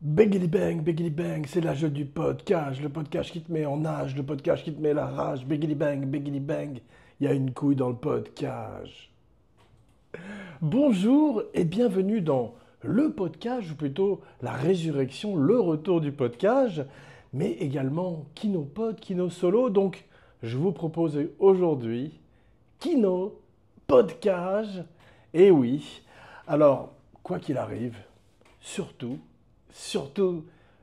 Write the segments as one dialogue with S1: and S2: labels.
S1: Biggity bang, c'est l'âge du podcast, le podcast qui te met en nage, le podcast qui te met la rage, biggity bang, il y a une couille dans le podcast. Bonjour et bienvenue dans le podcast, ou plutôt la résurrection, le retour du podcast, mais également Kinopod, Kino Solo. Donc, je vous propose aujourd'hui Kino Podcast. Et oui, alors, quoi qu'il arrive, surtout,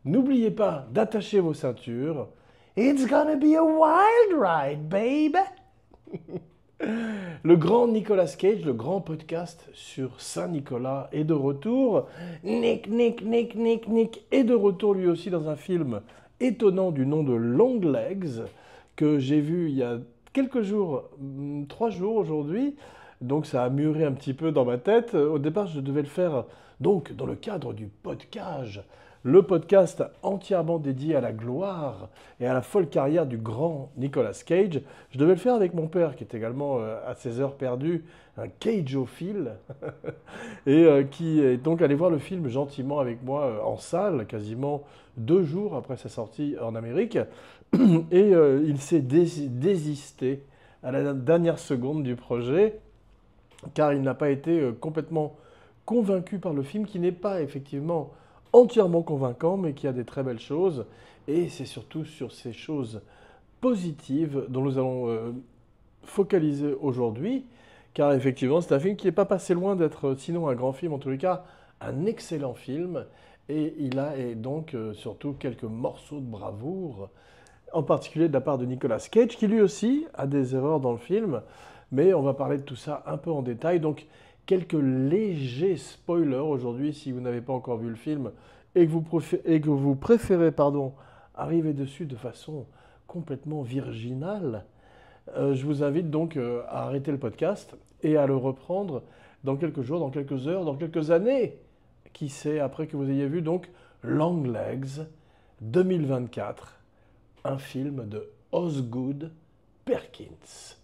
S1: n'oubliez pas d'attacher vos ceintures. It's gonna be a wild ride, babe! Le grand Nicolas Cage, le grand podcast sur Saint-Nicolas est de retour. Nick est de retour lui aussi dans un film étonnant du nom de Longlegs que j'ai vu il y a quelques jours, 3 jours aujourd'hui. Donc ça a mûri un petit peu dans ma tête. Au départ, je devais le faire donc dans le cadre du podcast. Le podcast entièrement dédié à la gloire et à la folle carrière du grand Nicolas Cage. Je devais le faire avec mon père, qui est également à ses heures perdues un cageophile, et qui est donc allé voir le film gentiment avec moi en salle, quasiment 2 jours après sa sortie en Amérique. Et il s'est désisté à la dernière seconde du projet, car il n'a pas été complètement convaincu par le film, qui n'est pas effectivement entièrement convaincant, mais qui a des très belles choses. Et c'est surtout sur ces choses positives dont nous allons focaliser aujourd'hui, car effectivement c'est un film qui n'est pas passé loin d'être, sinon un grand film, en tous les cas un excellent film, et il a et donc surtout quelques morceaux de bravoure, en particulier de la part de Nicolas Cage, qui lui aussi a des erreurs dans le film, mais on va parler de tout ça un peu en détail. Donc quelques légers spoilers aujourd'hui si vous n'avez pas encore vu le film et que vous préférez arriver dessus de façon complètement virginale. Je vous invite donc à arrêter le podcast et à le reprendre dans quelques jours, dans quelques heures, dans quelques années, qui sait, après que vous ayez vu donc Longlegs 2024, un film de Osgood Perkins.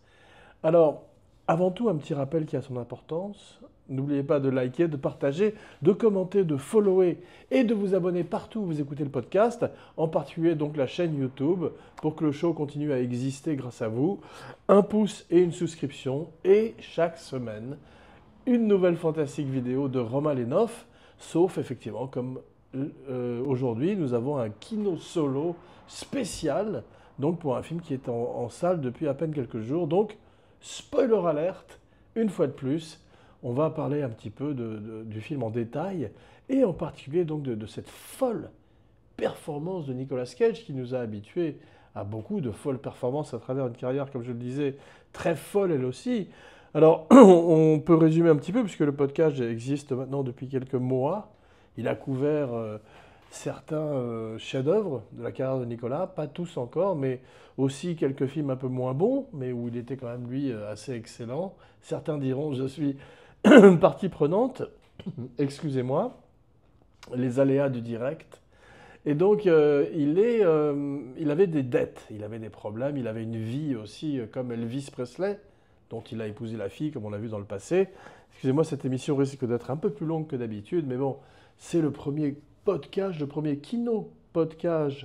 S1: Alors, avant tout, un petit rappel qui a son importance. N'oubliez pas de liker, de partager, de commenter, de follower et de vous abonner partout où vous écoutez le podcast, en particulier donc la chaîne YouTube, pour que le show continue à exister grâce à vous. Un pouce et une souscription, et chaque semaine, une nouvelle fantastique vidéo de Romain Lenoff, sauf effectivement comme aujourd'hui, nous avons un Kino Solo spécial, donc pour un film qui est en salle depuis à peine quelques jours. Donc, spoiler alerte, une fois de plus, on va parler un petit peu du film en détail, et en particulier donc de cette folle performance de Nicolas Cage, qui nous a habitués à beaucoup de folles performances à travers une carrière, comme je le disais, très folle elle aussi. Alors, on peut résumer un petit peu, puisque le podcast existe maintenant depuis quelques mois. Il a couvert certains chefs-d'œuvre de la carrière de Nicolas, pas tous encore, mais aussi quelques films un peu moins bons, mais où il était quand même, lui, assez excellent. Certains diront, je suis partie prenante, excusez-moi, les aléas du direct. Et donc, il avait des dettes, il avait des problèmes, il avait une vie aussi comme Elvis Presley, dont il a épousé la fille, comme on l'a vu dans le passé. Excusez-moi, cette émission risque d'être un peu plus longue que d'habitude, mais bon, c'est le premier podcast, le premier Kino podcast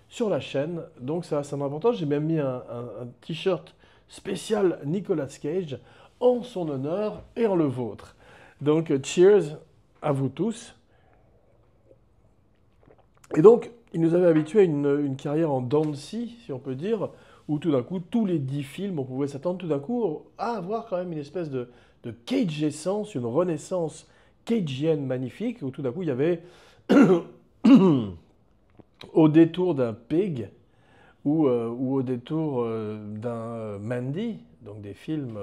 S1: sur la chaîne, donc ça a son importance. J'ai même mis un t-shirt spécial Nicolas Cage en son honneur et en le vôtre. Donc, cheers à vous tous. Et donc, il nous avait habitués à une carrière en dents de scie, si on peut dire, où tout d'un coup, tous les 10 films, on pouvait s'attendre tout d'un coup à avoir quand même une espèce de Cage-essence, une renaissance cagienne magnifique, où tout d'un coup, il y avait Au détour d'un Pig, ou Au détour d'un Mandy, donc des films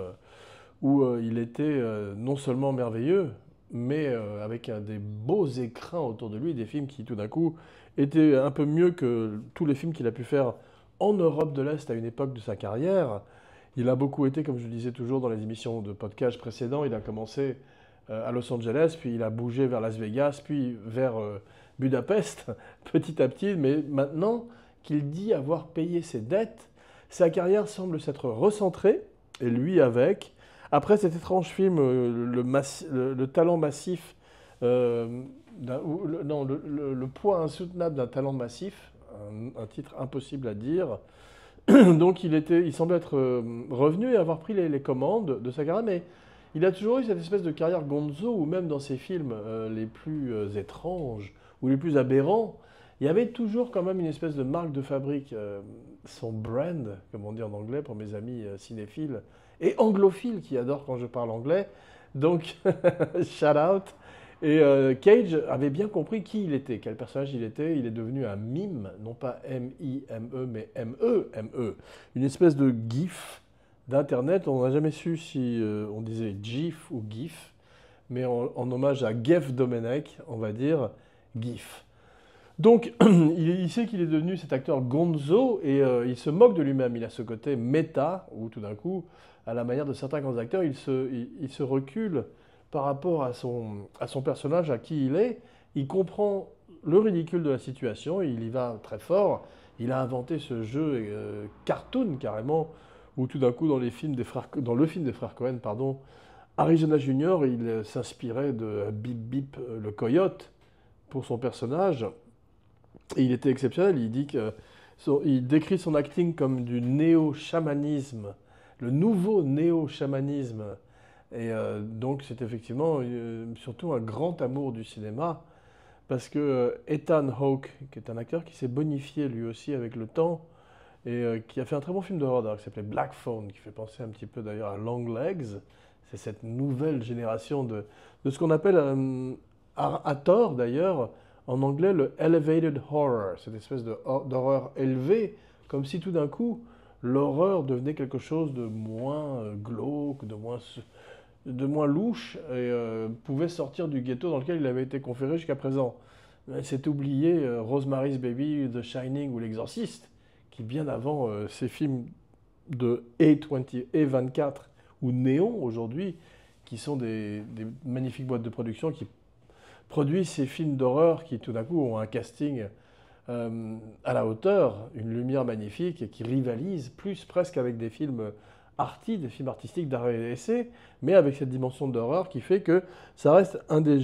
S1: où il était non seulement merveilleux, mais avec des beaux écrins autour de lui, des films qui tout d'un coup étaient un peu mieux que tous les films qu'il a pu faire en Europe de l'Est à une époque de sa carrière. Il a beaucoup été, comme je le disais toujours dans les émissions de podcast précédents, il a commencé à Los Angeles, puis il a bougé vers Las Vegas, puis vers Budapest, petit à petit, mais maintenant qu'il dit avoir payé ses dettes, sa carrière semble s'être recentrée, et lui avec. Après cet étrange film, le talent massif euh, non, le poids insoutenable d'un talent massif, un titre impossible à dire. Donc il semblait être revenu et avoir pris les commandes de sa carrière, mais il a toujours eu cette espèce de carrière gonzo, où même dans ses films les plus étranges ou les plus aberrants, il y avait toujours quand même une espèce de marque de fabrique, son brand, comme on dit en anglais pour mes amis cinéphiles et anglophiles qui adorent quand je parle anglais. Donc, shout out. Et Cage avait bien compris qui il était, quel personnage il était. Il est devenu un mime, non pas M-I-M-E, mais M-E-M-E. Une espèce de gif d'Internet. On n'a jamais su si on disait GIF ou GIF, mais en hommage à Geff Domenech, on va dire GIF. Donc, il sait qu'il est devenu cet acteur gonzo et il se moque de lui-même. Il a ce côté méta, où tout d'un coup, à la manière de certains grands acteurs, il se recule par rapport à son personnage, à qui il est. Il comprend le ridicule de la situation, il y va très fort. Il a inventé ce jeu cartoon carrément, où tout d'un coup, dans le film des frères Cohen, pardon, Arizona Junior, il s'inspirait de Bip Bip le coyote pour son personnage. Et il était exceptionnel. Il décrit son acting comme du néo-chamanisme, le nouveau néo-chamanisme. Et donc c'est effectivement surtout un grand amour du cinéma, parce que Ethan Hawke, qui est un acteur qui s'est bonifié lui aussi avec le temps, et qui a fait un très bon film d'horreur d'ailleurs, qui s'appelait Black Phone, qui fait penser un petit peu d'ailleurs à Longlegs. C'est cette nouvelle génération de ce qu'on appelle, à tort d'ailleurs, en anglais, le elevated horror, cette espèce d'horreur élevée, comme si tout d'un coup, l'horreur devenait quelque chose de moins glauque, de moins louche, et pouvait sortir du ghetto dans lequel il avait été conféré jusqu'à présent. C'est oublié Rosemary's Baby, The Shining ou L'Exorciste, qui bien avant ces films de A24 ou Néon aujourd'hui, qui sont des magnifiques boîtes de production qui produisent ces films d'horreur qui tout d'un coup ont un casting à la hauteur, une lumière magnifique et qui rivalisent plus presque avec des films des films artistiques d'art et d'essai, mais avec cette dimension d'horreur qui fait que ça reste un des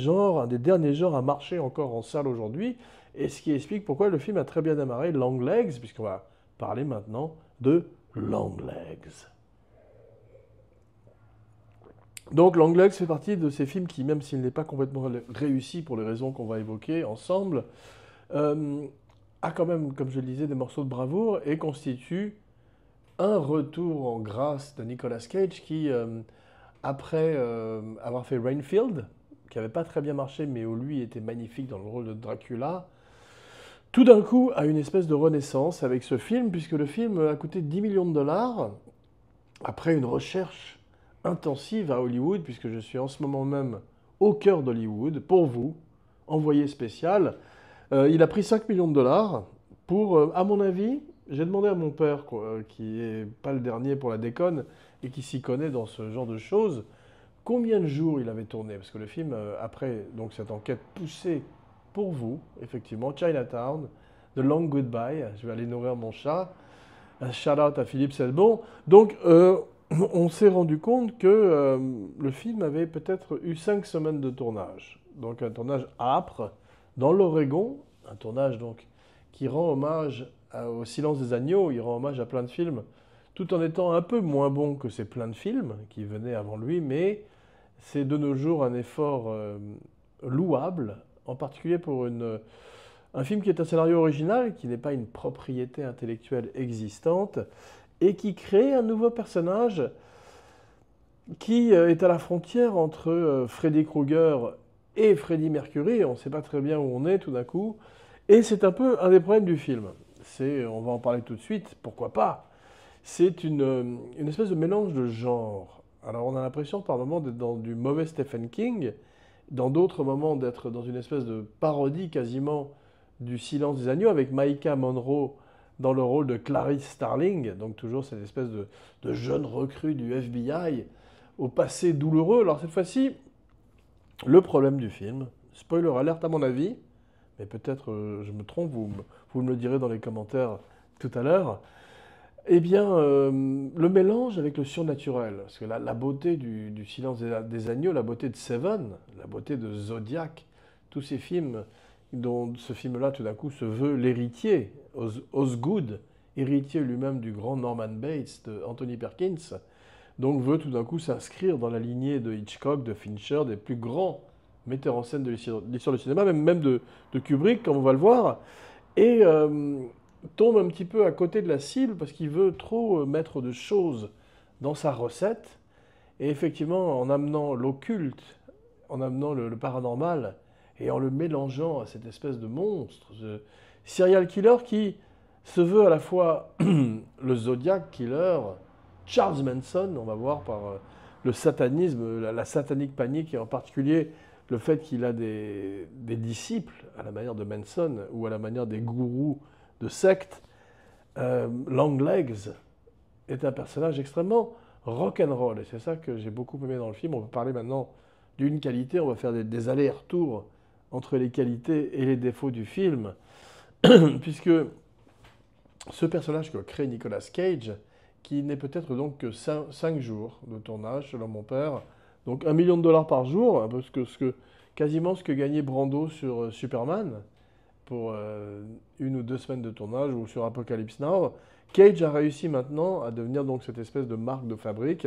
S1: derniers genres à marcher encore en salle aujourd'hui, et ce qui explique pourquoi le film a très bien démarré, Longlegs, puisqu'on va parler maintenant de Longlegs. Donc Longlegs fait partie de ces films qui, même s'il n'est pas complètement réussi pour les raisons qu'on va évoquer ensemble, euh, a quand même, comme je le disais, des morceaux de bravoure et constitue un retour en grâce de Nicolas Cage qui, après avoir fait Rainfield, qui n'avait pas très bien marché, mais où lui était magnifique dans le rôle de Dracula, tout d'un coup a une espèce de renaissance avec ce film, puisque le film a coûté 10 millions de dollars, après une recherche intensive à Hollywood, puisque je suis en ce moment même au cœur d'Hollywood, pour vous, envoyé spécial. Il a pris 5 millions de dollars pour, à mon avis, j'ai demandé à mon père, qui est pas le dernier pour la déconne et qui s'y connaît dans ce genre de choses, combien de jours il avait tourné. Parce que le film, après donc cette enquête poussée pour vous, effectivement, Chinatown, The Long Goodbye, je vais aller nourrir mon chat, un shout-out à Philippe Selbon. Donc, on s'est rendu compte que le film avait peut-être eu 5 semaines de tournage. Donc un tournage âpre, dans l'Oregon, un tournage donc qui rend hommage au Silence des agneaux, il rend hommage à plein de films, tout en étant un peu moins bon que ces plein de films qui venaient avant lui, mais c'est de nos jours un effort louable, en particulier pour un film qui est un scénario original, qui n'est pas une propriété intellectuelle existante, et qui crée un nouveau personnage qui est à la frontière entre Freddy Krueger et Freddie Mercury. On ne sait pas très bien où on est tout d'un coup. Et c'est un peu un des problèmes du film. On va en parler tout de suite, pourquoi pas. C'est une espèce de mélange de genres. Alors on a l'impression par moments d'être dans du mauvais Stephen King, dans d'autres moments d'être dans une espèce de parodie quasiment du Silence des agneaux, avec Maïka Monroe dans le rôle de Clarice Starling, donc toujours cette espèce de jeune recrue du FBI au passé douloureux. Alors cette fois-ci, le problème du film, spoiler alerte à mon avis, mais peut-être je me trompe, vous me le direz dans les commentaires tout à l'heure, eh bien, le mélange avec le surnaturel, parce que la beauté du Silence des agneaux, la beauté de Seven, la beauté de Zodiac, tous ces films, dont ce film-là, tout d'un coup, se veut l'héritier, Osgood, héritier lui-même du grand Norman Bates de Anthony Perkins, donc veut tout d'un coup s'inscrire dans la lignée de Hitchcock, de Fincher, des plus grands metteurs en scène de l'histoire du cinéma, même de Kubrick, comme on va le voir, et tombe un petit peu à côté de la cible parce qu'il veut trop mettre de choses dans sa recette. Et effectivement, en amenant l'occulte, en amenant le paranormal, et en le mélangeant à cette espèce de monstre, ce serial killer qui se veut à la fois le Zodiac Killer, Charles Manson, on va voir par le satanisme, la satanique panique, et en particulier le fait qu'il a des disciples, à la manière de Manson, ou à la manière des gourous de sectes. Longlegs est un personnage extrêmement rock'n'roll, et c'est ça que j'ai beaucoup aimé dans le film. On va parler maintenant d'une qualité, on va faire des allers-retours entre les qualités et les défauts du film, puisque ce personnage que crée Nicolas Cage, qui n'est peut-être donc que 5 jours de tournage, selon mon père, donc $1 million par jour, un peu quasiment ce que gagnait Brando sur Superman, pour 1 ou 2 semaines de tournage, ou sur Apocalypse Now. Cage a réussi maintenant à devenir donc cette espèce de marque de fabrique.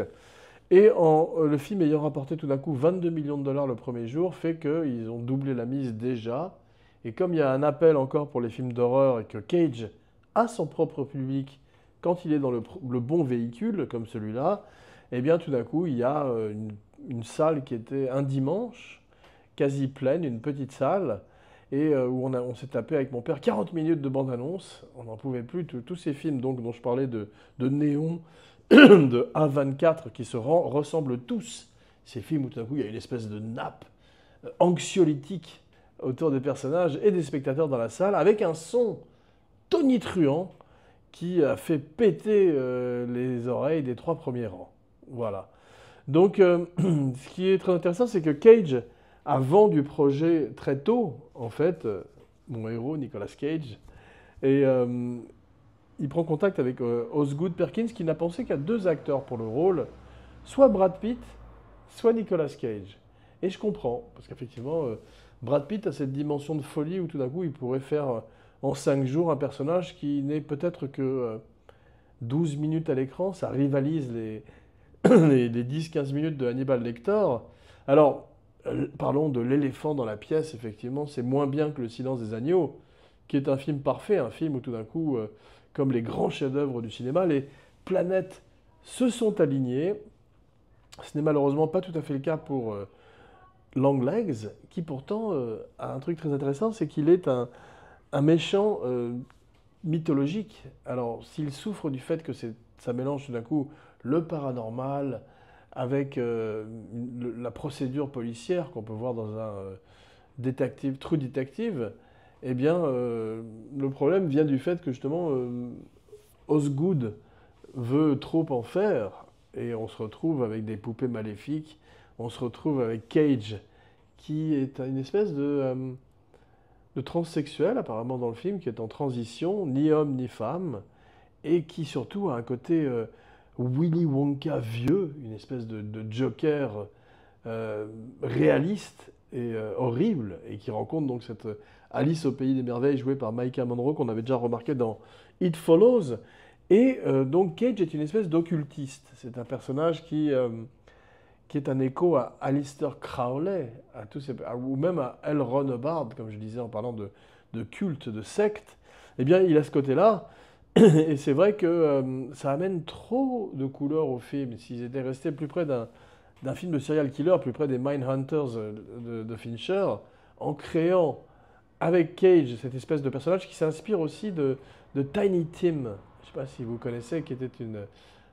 S1: Et le film ayant rapporté tout d'un coup $22 millions le premier jour, fait qu'ils ont doublé la mise déjà. Et comme il y a un appel encore pour les films d'horreur et que Cage a son propre public quand il est dans le bon véhicule, comme celui-là, eh bien tout d'un coup, il y a une salle qui était un dimanche, quasi pleine, une petite salle, et où on s'est tapé avec mon père 40 minutes de bande-annonce. On n'en pouvait plus. Tous ces films donc, dont je parlais de néon, de A24, qui se ressemblent tous. Ces films où tout d'un coup il y a une espèce de nappe anxiolytique autour des personnages et des spectateurs dans la salle, avec un son tonitruant qui a fait péter les oreilles des 3 premiers rangs. Voilà. Donc, ce qui est très intéressant, c'est que Cage a vendu du projet très tôt, en fait, mon héros, Nicolas Cage, et il prend contact avec Osgood Perkins, qui n'a pensé qu'à 2 acteurs pour le rôle, soit Brad Pitt, soit Nicolas Cage. Et je comprends, parce qu'effectivement, Brad Pitt a cette dimension de folie où tout d'un coup, il pourrait faire en 5 jours un personnage qui n'est peut-être que 12 minutes à l'écran. Ça rivalise les 10-15 minutes de Hannibal Lecter. Alors, parlons de l'éléphant dans la pièce, effectivement, c'est moins bien que Le Silence des agneaux, qui est un film parfait, un film où tout d'un coup, comme les grands chefs-d'œuvre du cinéma, les planètes se sont alignées. Ce n'est malheureusement pas tout à fait le cas pour Longlegs, qui pourtant a un truc très intéressant, c'est qu'il est un méchant mythologique. Alors, s'il souffre du fait que ça mélange tout d'un coup le paranormal avec la procédure policière qu'on peut voir dans un True Detective, eh bien, le problème vient du fait que justement, Osgood veut trop en faire, et on se retrouve avec des poupées maléfiques, on se retrouve avec Cage, qui est une espèce de transsexuel, apparemment dans le film, qui est en transition, ni homme ni femme, et qui surtout a un côté Willy Wonka vieux, une espèce de Joker réaliste et horrible, et qui rencontre donc cette Alice au Pays des Merveilles jouée par Maïka Monroe, qu'on avait déjà remarqué dans It Follows. Et donc Cage est une espèce d'occultiste. C'est un personnage qui est un écho à Aleister Crowley, ou même à L. Ron Hubbard, comme je disais en parlant de culte, de secte. Eh bien, il a ce côté-là. Et c'est vrai que ça amène trop de couleurs au film. S'ils étaient restés plus près d'un film de serial killer, plus près des Mindhunters de Fincher, en créant avec Cage cette espèce de personnage qui s'inspire aussi de Tiny Tim. Je ne sais pas si vous connaissez, qui était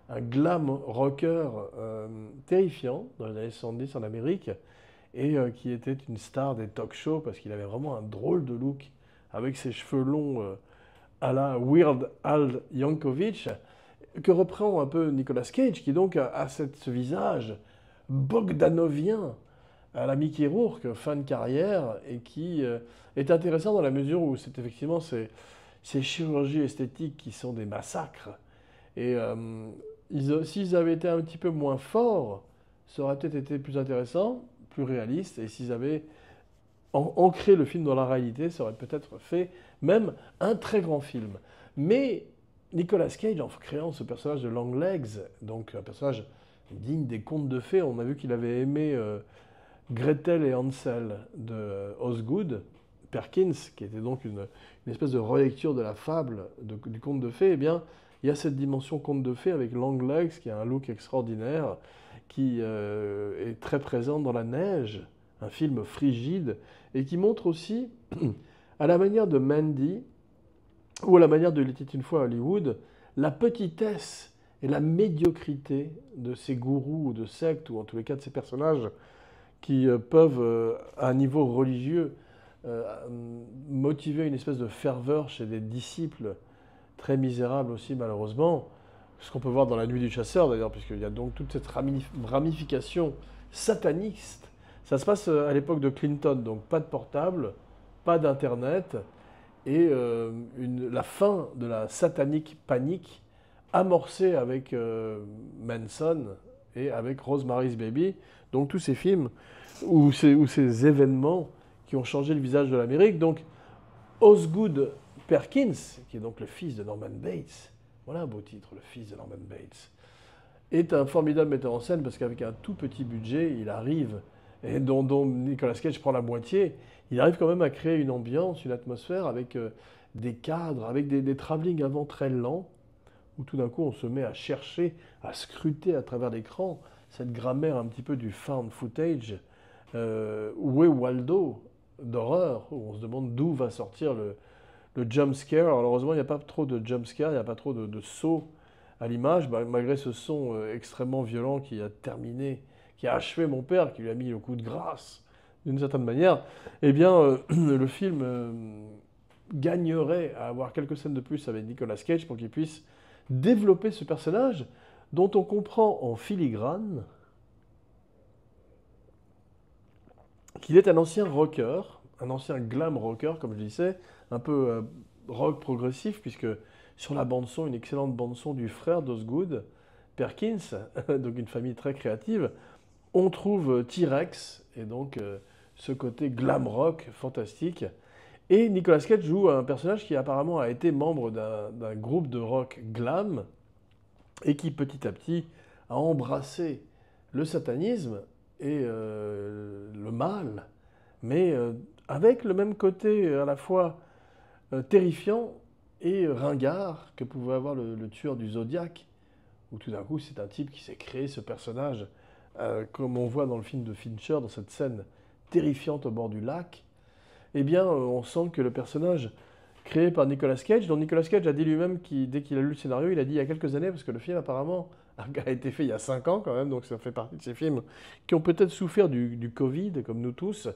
S1: un glam rocker terrifiant dans les années 70 en Amérique, et qui était une star des talk shows parce qu'il avait vraiment un drôle de look avec ses cheveux longs à la Weird Al Yankovic, que reprend un peu Nicolas Cage, qui donc a ce visage bogdanovien à la Mickey Rourke, fin de carrière, et qui est intéressant dans la mesure où c'est effectivement ces chirurgies esthétiques qui sont des massacres. Et s'ils avaient été un petit peu moins forts, ça aurait peut-être été plus intéressant, plus réaliste, et s'ils avaient ancrer le film dans la réalité, ça aurait peut-être fait même un très grand film. Mais Nicolas Cage, en créant ce personnage de Longlegs, donc un personnage digne des contes de fées, on a vu qu'il avait aimé Gretel et Hansel de Osgood Perkins, qui était donc une espèce de relecture de la fable du conte de fées, eh bien, il y a cette dimension conte de fées avec Longlegs, qui a un look extraordinaire, qui est très présent dans la neige, un film frigide, et qui montre aussi, à la manière de Mandy, ou à la manière de Il était une fois à Hollywood, la petitesse et la médiocrité de ces gourous ou de sectes, ou en tous les cas de ces personnages qui peuvent, à un niveau religieux, motiver une espèce de ferveur chez des disciples très misérables aussi, malheureusement. Ce qu'on peut voir dans La Nuit du Chasseur, d'ailleurs, puisqu'il y a donc toute cette ramification sataniste. Ça se passe à l'époque de Clinton, donc pas de portable, pas d'Internet, et la fin de la satanique panique amorcée avec Manson et avec Rosemary's Baby. Donc tous ces films ou ces événements qui ont changé le visage de l'Amérique. Donc Osgood Perkins, qui est donc le fils de Norman Bates, voilà un beau titre, le fils de Norman Bates, est un formidable metteur en scène parce qu'avec un tout petit budget, il arrive, et dont Nicolas Cage prend la moitié, il arrive quand même à créer une ambiance, une atmosphère avec des cadres, avec des travelling avant très lents, où tout d'un coup on se met à chercher, à scruter à travers l'écran cette grammaire un petit peu du found footage, où est Waldo d'horreur, où on se demande d'où va sortir le jump scare. Alors, heureusement, il n'y a pas trop de jump scare, il n'y a pas trop de sauts à l'image, malgré ce son extrêmement violent qui a terminé, qui a achevé mon père, qui lui a mis le coup de grâce d'une certaine manière. Eh bien, le film gagnerait à avoir quelques scènes de plus avec Nicolas Cage pour qu'il puisse développer ce personnage dont on comprend en filigrane qu'il est un ancien rocker, un ancien glam rocker, comme je disais, un peu rock progressif, puisque sur la bande-son, une excellente bande-son du frère d'Osgood Perkins, donc une famille très créative, on trouve T-Rex, et donc ce côté glam rock fantastique. Et Nicolas Cage joue un personnage qui apparemment a été membre d'un groupe de rock glam, et qui petit à petit a embrassé le satanisme et le mal, mais avec le même côté à la fois terrifiant et ringard que pouvait avoir le tueur du Zodiac, où tout d'un coup c'est un type qui s'est créé ce personnage, comme on voit dans le film de Fincher, dans cette scène terrifiante au bord du lac. Eh bien, on sent que le personnage créé par Nicolas Cage, dont Nicolas Cage a dit lui-même, dès qu'il a lu le scénario, il a dit il y a quelques années, parce que le film apparemment a été fait il y a 5 ans quand même, donc ça fait partie de ces films qui ont peut-être souffert du Covid, comme nous tous.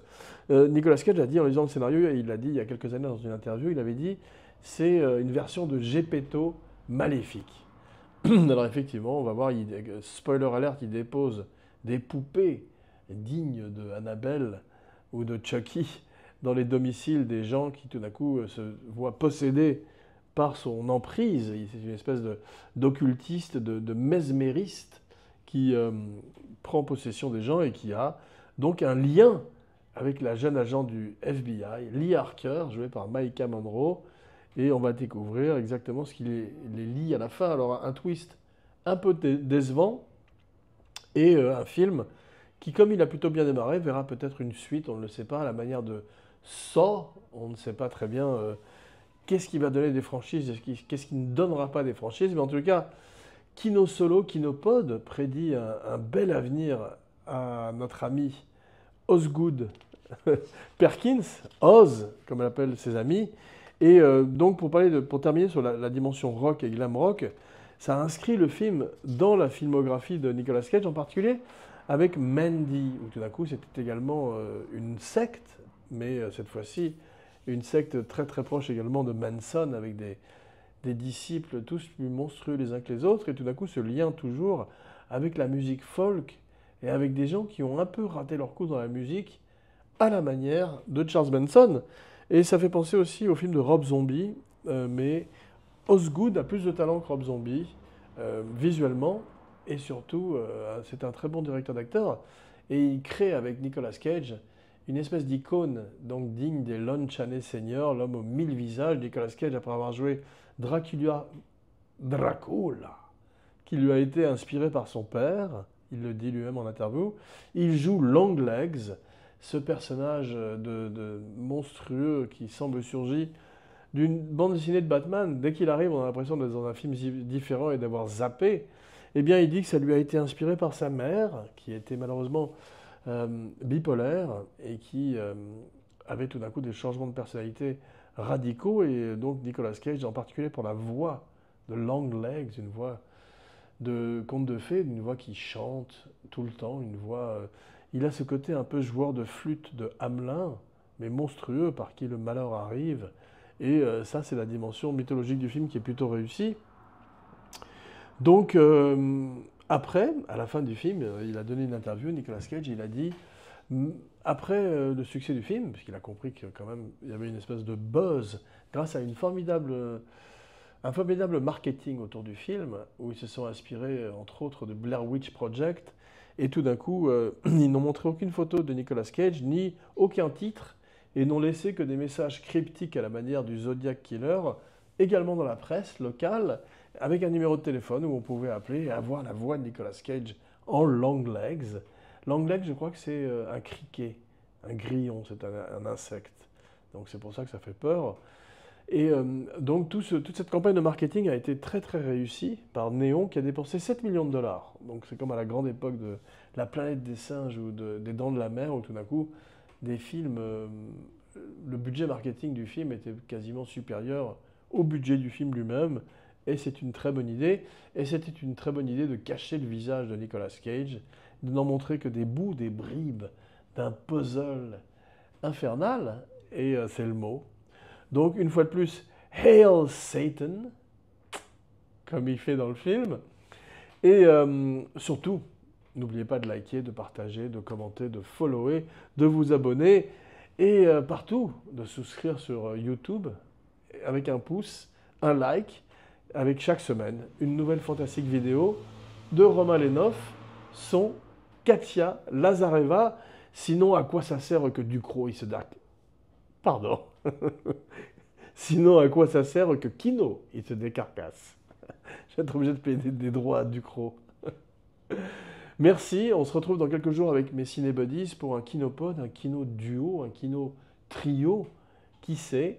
S1: Nicolas Cage a dit, en lisant le scénario, et il l'a dit il y a quelques années dans une interview, il avait dit c'est une version de Gepetto maléfique. Alors effectivement, on va voir, spoiler alert, il dépose des poupées dignes de Annabelle ou de Chucky dans les domiciles des gens qui tout d'un coup se voient possédés par son emprise. C'est une espèce d'occultiste, de mesmériste qui prend possession des gens et qui a donc un lien avec la jeune agent du FBI, Lee Harker, jouée par Maïka Monroe, et on va découvrir exactement ce qui les lie à la fin. Alors un twist un peu décevant, et un film qui, comme il a plutôt bien démarré, verra peut-être une suite, on ne le sait pas, à la manière de Saw, on ne sait pas très bien qu'est-ce qui va donner des franchises, qu'est-ce qui ne donnera pas des franchises, mais en tout cas, Kino Solo, Kinopod prédit un bel avenir à notre ami Osgood Perkins, Oz, comme elle appelle ses amis. Et donc, pour terminer sur la dimension rock et glam rock, ça a inscrit le film dans la filmographie de Nicolas Cage, en particulier avec Mandy, où tout d'un coup, c'était également une secte, mais cette fois-ci, une secte très très proche également de Manson, avec des disciples tous plus monstrueux les uns que les autres, et tout d'un coup, ce lien toujours avec la musique folk, et avec des gens qui ont un peu raté leur coup dans la musique, à la manière de Charles Manson. Et ça fait penser aussi au film de Rob Zombie, mais Osgood a plus de talent que Rob Zombie, visuellement, et surtout, c'est un très bon directeur d'acteur, et il crée avec Nicolas Cage une espèce d'icône, donc digne des Lon Chaney Senior, l'homme aux 1000 visages. Nicolas Cage, après avoir joué Dracula, qui lui a été inspiré par son père, il le dit lui-même en interview, il joue Longlegs, ce personnage de monstrueux qui semble surgir d'une bande dessinée de Batman. Dès qu'il arrive, on a l'impression d'être dans un film différent et d'avoir zappé. Eh bien, il dit que ça lui a été inspiré par sa mère, qui était malheureusement bipolaire et qui avait tout d'un coup des changements de personnalité radicaux. Et donc, Nicolas Cage, en particulier pour la voix de Longlegs, une voix de conte de fées, une voix qui chante tout le temps, une voix... il a ce côté un peu joueur de flûte de Hamelin, mais monstrueux, par qui le malheur arrive. Et ça, c'est la dimension mythologique du film qui est plutôt réussie. Donc, après, à la fin du film, il a donné une interview, Nicolas Cage, il a dit, après le succès du film, puisqu'il a compris que quand même, il y avait une espèce de buzz, grâce à un formidable marketing autour du film, où ils se sont inspirés, entre autres, de Blair Witch Project, et tout d'un coup, ils n'ont montré aucune photo de Nicolas Cage, ni aucun titre, et n'ont laissé que des messages cryptiques à la manière du Zodiac Killer, également dans la presse locale, avec un numéro de téléphone où on pouvait appeler et avoir la voix de Nicolas Cage en Longlegs. Longlegs, je crois que c'est un criquet, un grillon, c'est un insecte. Donc c'est pour ça que ça fait peur. Et donc toute cette campagne de marketing a été très très réussie par Néon qui a dépensé 7 millions de dollars. Donc c'est comme à la grande époque de La planète des singes ou des Dents de la mer où tout d'un coup des films, le budget marketing du film était quasiment supérieur au budget du film lui-même. Et c'est une très bonne idée. Et c'était une très bonne idée de cacher le visage de Nicolas Cage, de n'en montrer que des bouts, des bribes d'un puzzle infernal. Et c'est le mot. Donc, une fois de plus, Hail Satan, comme il fait dans le film. Et surtout, n'oubliez pas de liker, de partager, de commenter, de follower, de vous abonner et partout, de souscrire sur YouTube avec un pouce, un like, avec chaque semaine une nouvelle fantastique vidéo de Romain Lenoff, son Katia Lazareva. Sinon, à quoi ça sert que Ducrot il se daque? Pardon. Sinon, à quoi ça sert que Kino il se décarcasse? Je vais être obligé de payer des droits à Ducrot. Merci, on se retrouve dans quelques jours avec mes Cinébuddies pour un Kinopod, un Kino duo, un Kino trio, qui sait.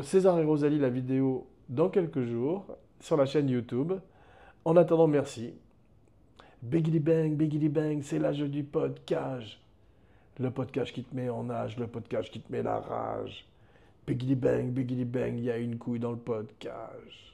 S1: César et Rosalie, la vidéo dans quelques jours sur la chaîne YouTube. En attendant, merci. Biggity bang, c'est l'âge du podcast. Le podcast qui te met en âge, le podcast qui te met la rage. Biggity bang, il y a une couille dans le podcast.